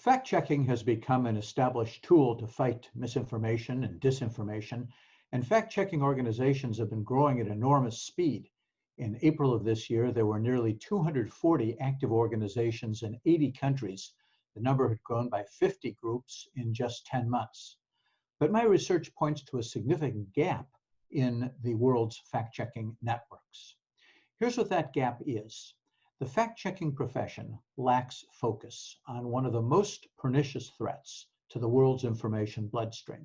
Fact-checking has become an established tool to fight misinformation and disinformation, and fact-checking organizations have been growing at enormous speed. In April of this year, there were nearly 240 active organizations in 80 countries. The number had grown by 50 groups in just 10 months. But my research points to a significant gap in the world's fact-checking networks. Here's what that gap is. The fact-checking profession lacks focus on one of the most pernicious threats to the world's information bloodstream: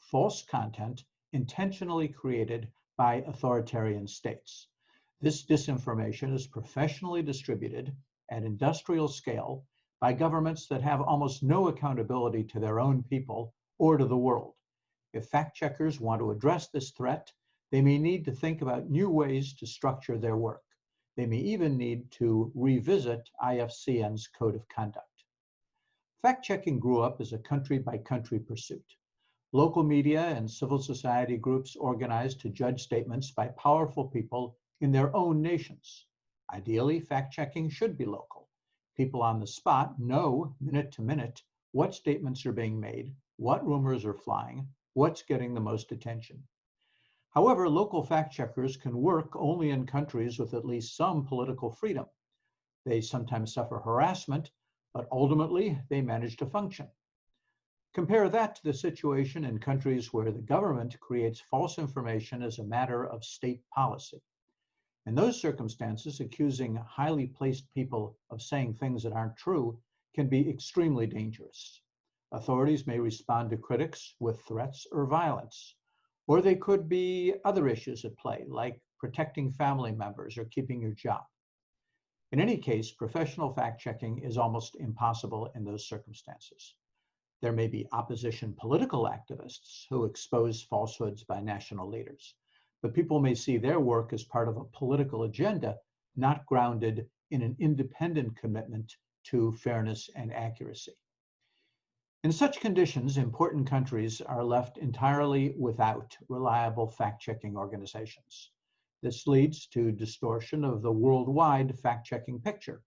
false content intentionally created by authoritarian states. This disinformation is professionally distributed at industrial scale by governments that have almost no accountability to their own people or to the world. If fact-checkers want to address this threat, they may need to think about new ways to structure their work. They may even need to revisit IFCN's Code of Conduct. Fact-checking grew up as a country-by-country pursuit. Local media and civil society groups organized to judge statements by powerful people in their own nations. Ideally, fact-checking should be local. People on the spot know minute to minute what statements are being made, what rumors are flying, what's getting the most attention. However, local fact-checkers can work only in countries with at least some political freedom. They sometimes suffer harassment, but ultimately they manage to function. Compare that to the situation in countries where the government creates false information as a matter of state policy. In those circumstances, accusing highly placed people of saying things that aren't true can be extremely dangerous. Authorities may respond to critics with threats or violence. Or they could be other issues at play, like protecting family members or keeping your job. In any case, professional fact-checking is almost impossible in those circumstances. There may be opposition political activists who expose falsehoods by national leaders, but people may see their work as part of a political agenda, not grounded in an independent commitment to fairness and accuracy. In such conditions, important countries are left entirely without reliable fact-checking organizations. This leads to distortion of the worldwide fact-checking picture.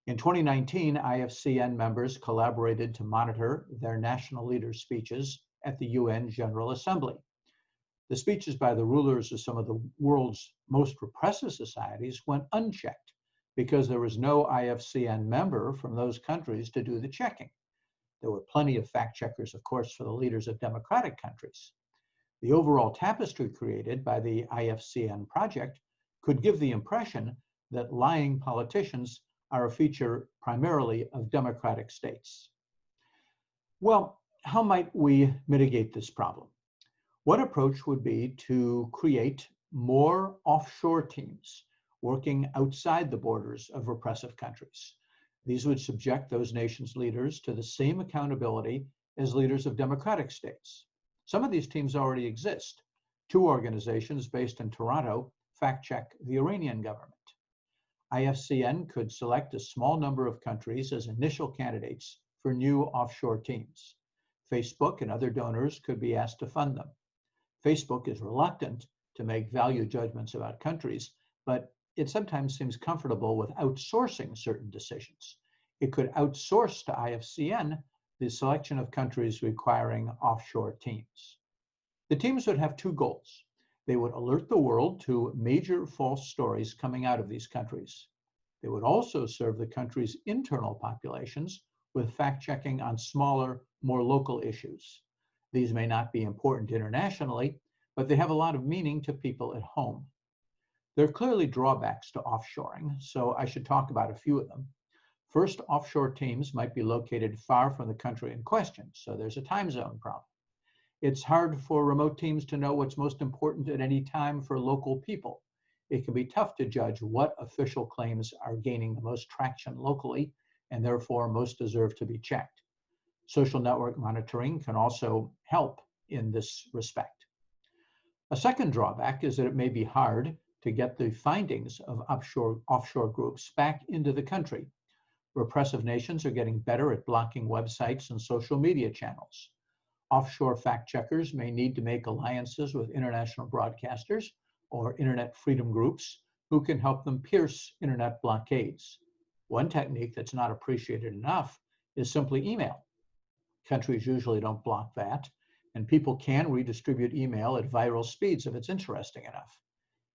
In 2019, IFCN members collaborated to monitor their national leaders' speeches at the UN General Assembly. The speeches by the rulers of some of the world's most repressive societies went unchecked because there was no IFCN member from those countries to do the checking. There were plenty of fact-checkers, of course, for the leaders of democratic countries. The overall tapestry created by the IFCN project could give the impression that lying politicians are a feature primarily of democratic states. Well, how might we mitigate this problem? One approach would be to create more offshore teams working outside the borders of repressive countries. These would subject those nations' leaders to the same accountability as leaders of democratic states. Some of these teams already exist. Two organizations based in Toronto fact-check the Iranian government. IFCN could select a small number of countries as initial candidates for new offshore teams. Facebook and other donors could be asked to fund them. Facebook is reluctant to make value judgments about countries, but it sometimes seems comfortable with outsourcing certain decisions. It could outsource to IFCN the selection of countries requiring offshore teams. The teams would have two goals. They would alert the world to major false stories coming out of these countries. They would also serve the country's internal populations with fact-checking on smaller, more local issues. These may not be important internationally, but they have a lot of meaning to people at home. There are clearly drawbacks to offshoring, so I should talk about a few of them. First, offshore teams might be located far from the country in question, so there's a time zone problem. It's hard for remote teams to know what's most important at any time for local people. It can be tough to judge what official claims are gaining the most traction locally and therefore most deserve to be checked. Social network monitoring can also help in this respect. A second drawback is that it may be hard to get the findings of offshore groups back into the country. Repressive nations are getting better at blocking websites and social media channels. Offshore fact-checkers may need to make alliances with international broadcasters or internet freedom groups who can help them pierce internet blockades. One technique that's not appreciated enough is simply email. Countries usually don't block that, and people can redistribute email at viral speeds if it's interesting enough.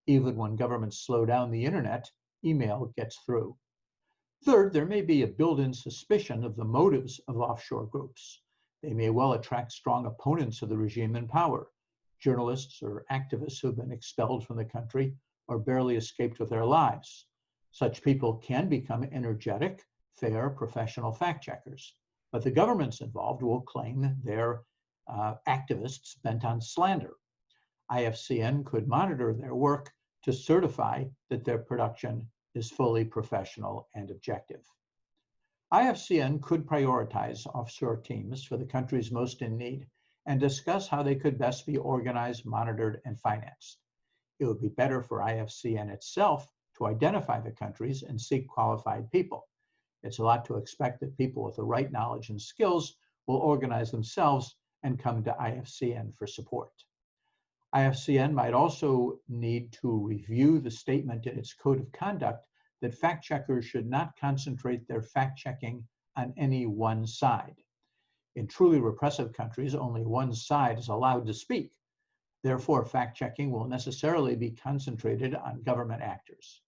Even when governments slow down the internet, email gets through. Third, there may be a built-in suspicion of the motives of offshore groups. They may well attract strong opponents of the regime in power, journalists or activists who've been expelled from the country or barely escaped with their lives. Such people can become energetic, fair, professional fact-checkers, but the governments involved will claim they're activists bent on slander. IFCN could monitor their work to certify that their production is fully professional and objective. IFCN could prioritize offshore teams for the countries most in need and discuss how they could best be organized, monitored, and financed. It would be better for IFCN itself to identify the countries and seek qualified people. It's a lot to expect that people with the right knowledge and skills will organize themselves and come to IFCN for support. IFCN might also need to review the statement in its code of conduct that fact-checkers should not concentrate their fact-checking on any one side. In truly repressive countries, only one side is allowed to speak. Therefore, fact-checking will necessarily be concentrated on government actors.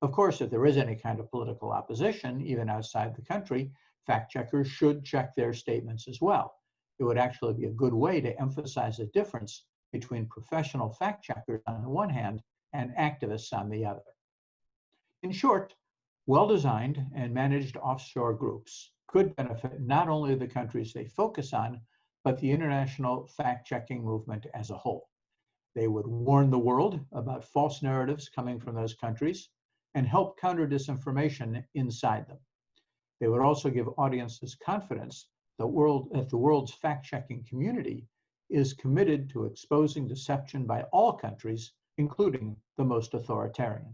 Of course, if there is any kind of political opposition, even outside the country, fact-checkers should check their statements as well. It would actually be a good way to emphasize the difference between professional fact-checkers on the one hand and activists on the other. In short, well-designed and managed offshore groups could benefit not only the countries they focus on, but the international fact-checking movement as a whole. They would warn the world about false narratives coming from those countries and help counter disinformation inside them. They would also give audiences confidence that the world's fact-checking community is committed to exposing deception by all countries, including the most authoritarian.